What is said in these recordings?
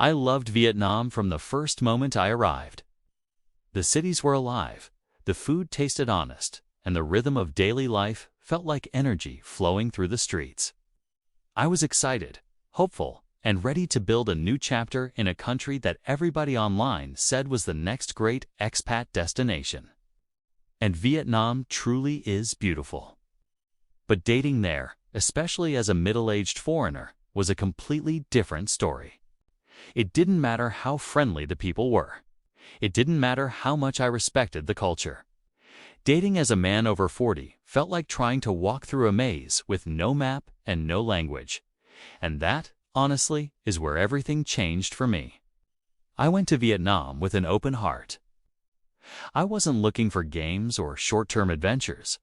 I loved Vietnam from the first moment I arrived. The cities were alive, the food tasted honest, and the rhythm of daily life felt like energy flowing through the streets. I was excited, hopeful, and ready to build a new chapter in a country that everybody online said was the next great expat destination. And Vietnam truly is beautiful. But dating there, especially as a middle-aged foreigner, was a completely different story. It didn't matter how friendly the people were. It didn't matter how much I respected the culture. Dating as a man over 40 felt like trying to walk through a maze with no map and no language. And that, honestly, is where everything changed for me. I went to Vietnam with an open heart. I wasn't looking for games or short-term adventures.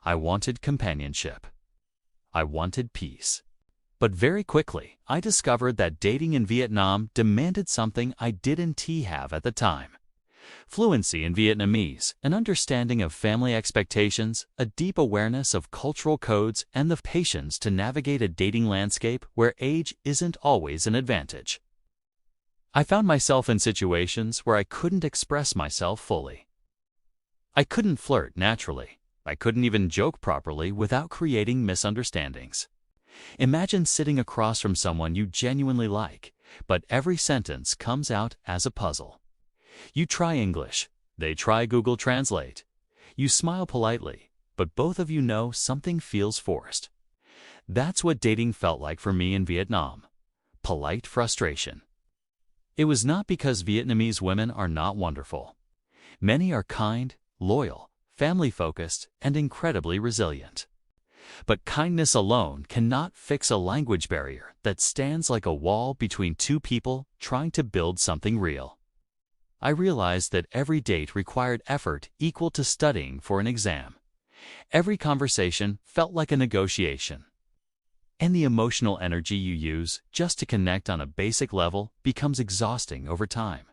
I wanted companionship. I wanted peace. But very quickly, I discovered that dating in Vietnam demanded something I didn't have at the time. Fluency in Vietnamese, an understanding of family expectations, a deep awareness of cultural codes, and the patience to navigate a dating landscape where age isn't always an advantage. I found myself in situations where I couldn't express myself fully. I couldn't flirt naturally. I couldn't even joke properly without creating misunderstandings. Imagine sitting across from someone you genuinely like, but every sentence comes out as a puzzle. You try English, they try Google Translate. You smile politely, but both of you know something feels forced. That's what dating felt like for me in Vietnam. Polite frustration. It was not because Vietnamese women are not wonderful. Many are kind, loyal, family-focused, and incredibly resilient. But kindness alone cannot fix a language barrier that stands like a wall between two people trying to build something real. I realized that every date required effort equal to studying for an exam. Every conversation felt like a negotiation. And the emotional energy you use just to connect on a basic level becomes exhausting over time.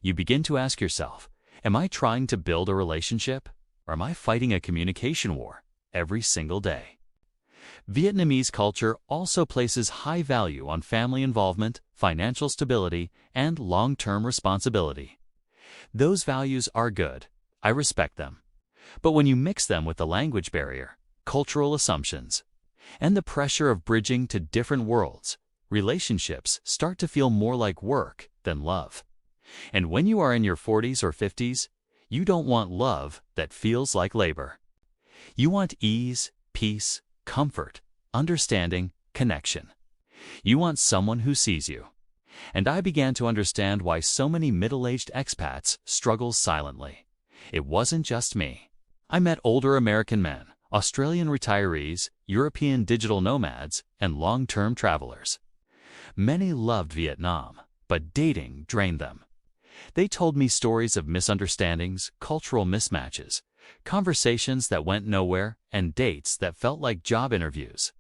You begin to ask yourself, am I trying to build a relationship, or am I fighting a communication war every single day? Vietnamese culture also places high value on family involvement, financial stability, and long-term responsibility. Those values are good. I respect them. But when you mix them with the language barrier, cultural assumptions, and the pressure of bridging to different worlds, relationships start to feel more like work than love. And when you are in your 40s or 50s, you don't want love that feels like labor. You want ease, peace, comfort, understanding, connection. You want someone who sees you. And I began to understand why so many middle-aged expats struggle silently. It wasn't just me. I met older American men, Australian retirees, European digital nomads, and long-term travelers. Many loved Vietnam, but dating drained them. They told me stories of misunderstandings, cultural mismatches, conversations that went nowhere, and dates that felt like job interviews.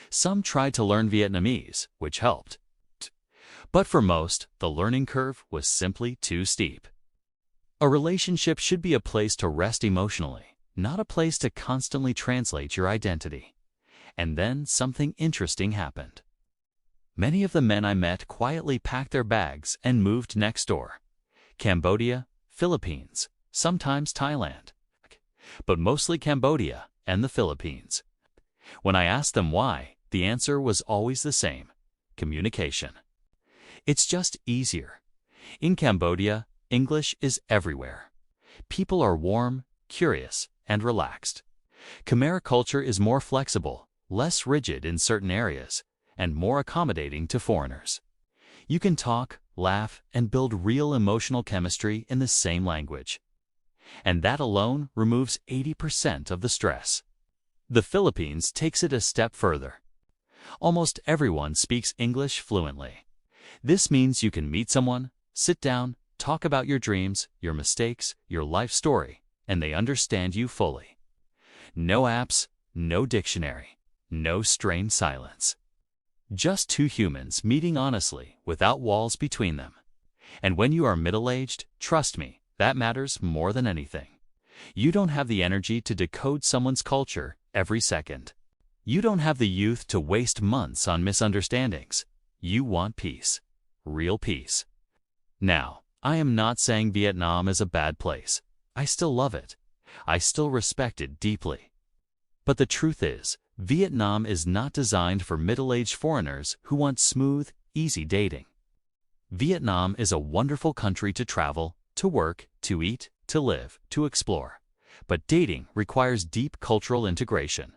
Some tried to learn Vietnamese, which helped. But for most, the learning curve was simply too steep. A relationship should be a place to rest emotionally, not a place to constantly translate your identity. And then something interesting happened. Many of the men I met quietly packed their bags and moved next door. Cambodia, Philippines, sometimes Thailand, but mostly Cambodia and the Philippines. When I asked them why, the answer was always the same: communication. It's just easier. In Cambodia, English is everywhere. People are warm, curious, and relaxed. Khmer culture is more flexible, less rigid in certain areas, and more accommodating to foreigners. You can talk, laugh, and build real emotional chemistry in the same language. And that alone removes 80% of the stress. The Philippines takes it a step further. Almost everyone speaks English fluently. This means you can meet someone, sit down, talk about your dreams, your mistakes, your life story, and they understand you fully. No apps, no dictionary, no strained silence. Just two humans meeting honestly without walls between them. And when you are middle-aged, trust me, that matters more than anything. You don't have the energy to decode someone's culture every second. You don't have the youth to waste months on misunderstandings. You want peace. real peace. Now, I am not saying Vietnam is a bad place. I still love it. I still respect it deeply. But the truth is, Vietnam is not designed for middle-aged foreigners who want smooth, easy dating. Vietnam is a wonderful country to travel, to work, to eat, to live, to explore. But dating requires deep cultural integration.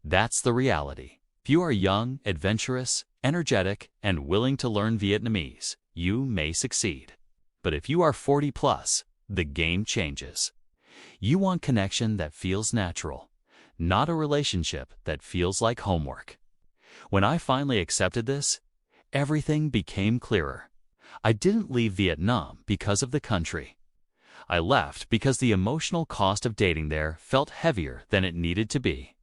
That's the reality. If you are young, adventurous, energetic, and willing to learn Vietnamese, you may succeed. But if you are 40 plus, the game changes. You want connection that feels natural, not a relationship that feels like homework. When I finally accepted this, everything became clearer. I didn't leave Vietnam because of the country. I left because the emotional cost of dating there felt heavier than it needed to be.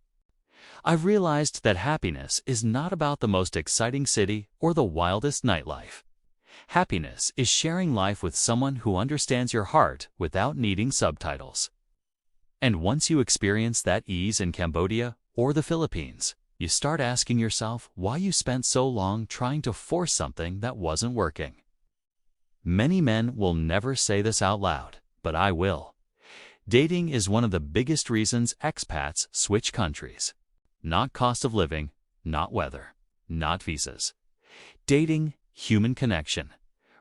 I realized that happiness is not about the most exciting city or the wildest nightlife. Happiness is sharing life with someone who understands your heart without needing subtitles. And once you experience that ease in Cambodia or the Philippines, you start asking yourself why you spent so long trying to force something that wasn't working. Many men will never say this out loud, but I will. Dating is one of the biggest reasons expats switch countries. Not cost of living, not weather, not visas. Dating, human connection,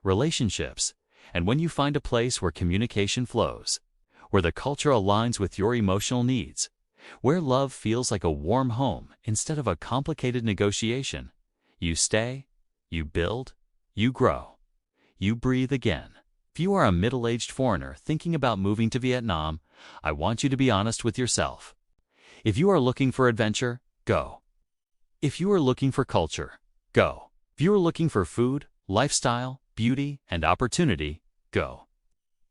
relationships, and when you find a place where communication flows, where the culture aligns with your emotional needs, where love feels like a warm home instead of a complicated negotiation, you stay, you build, you grow, you breathe again. If you are a middle-aged foreigner thinking about moving to Vietnam, I want you to be honest with yourself. If you are looking for adventure, go. If you are looking for culture, go. If you are looking for food, lifestyle, beauty, and opportunity, go.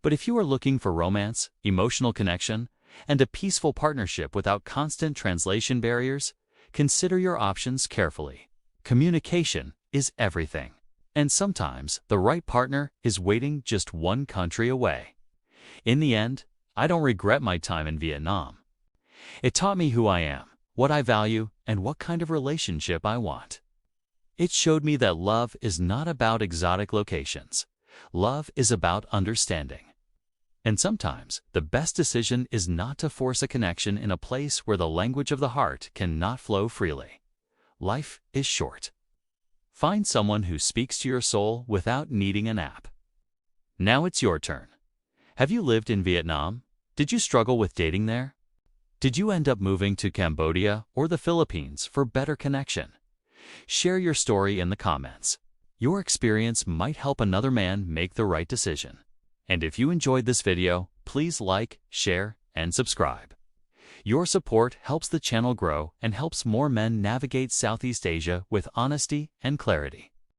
But if you are looking for romance, emotional connection, and a peaceful partnership without constant translation barriers, consider your options carefully. Communication is everything. And sometimes the right partner is waiting just one country away. In the end, I don't regret my time in Vietnam. It taught me who I am, what I value, and what kind of relationship I want. It showed me that love is not about exotic locations. Love is about understanding. And sometimes, the best decision is not to force a connection in a place where the language of the heart cannot flow freely. Life is short. Find someone who speaks to your soul without needing an app. Now it's your turn. Have you lived in Vietnam? Did you struggle with dating there? Did you end up moving to Cambodia or the Philippines for better connection? Share your story in the comments. Your experience might help another man make the right decision. And if you enjoyed this video, please like, share, and subscribe. Your support helps the channel grow and helps more men navigate Southeast Asia with honesty and clarity.